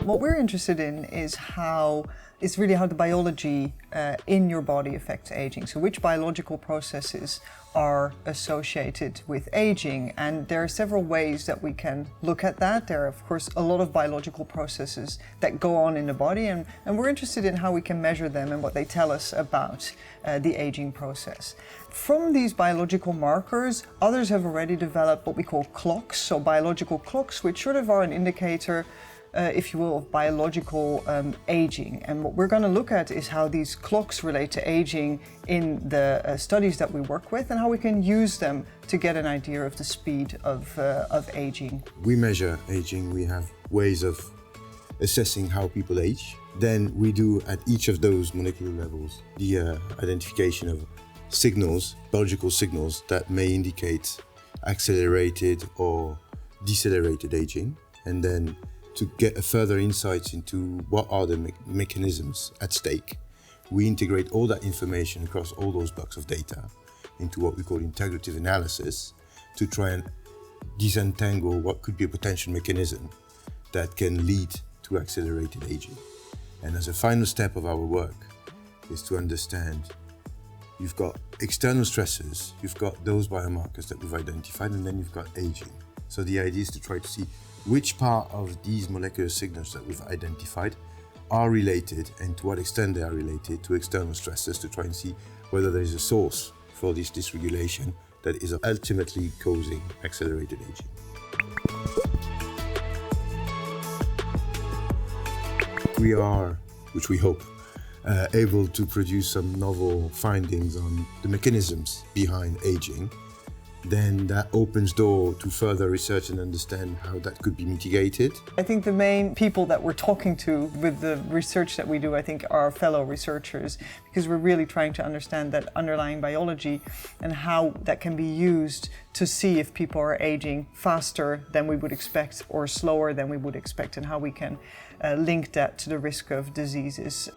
What we're interested in is how the biology in your body affects aging. So which biological processes are associated with aging, and there are several ways that we can look at that. There are of course a lot of biological processes that go on in the body, and we're interested in how we can measure them and what they tell us about the aging process. From these biological markers, others have already developed what we call clocks, so biological clocks, which sort of are an indicator if you will, of biological aging. And what we're going to look at is how these clocks relate to aging in the studies that we work with, and how we can use them to get an idea of the speed of aging. We measure aging, we have ways of assessing how people age. Then we do at each of those molecular levels the identification of signals, biological signals that may indicate accelerated or decelerated aging, and then to get a further insights into what are the mechanisms at stake. We integrate all that information across all those blocks of data into what we call integrative analysis to try and disentangle what could be a potential mechanism that can lead to accelerated aging. And as a final step of our work is to understand you've got external stressors, you've got those biomarkers that we've identified, and then you've got aging. So the idea is to try to see which part of these molecular signals that we've identified are related and to what extent they are related to external stresses, to try and see whether there is a source for this dysregulation that is ultimately causing accelerated aging. We are, which we hope, able to produce some novel findings on the mechanisms behind aging. Then that opens door to further research and understand how that could be mitigated. I think the main people that we're talking to with the research that we do, I think, are fellow researchers, because we're really trying to understand that underlying biology and how that can be used to see if people are aging faster than we would expect or slower than we would expect, and how we can link that to the risk of diseases.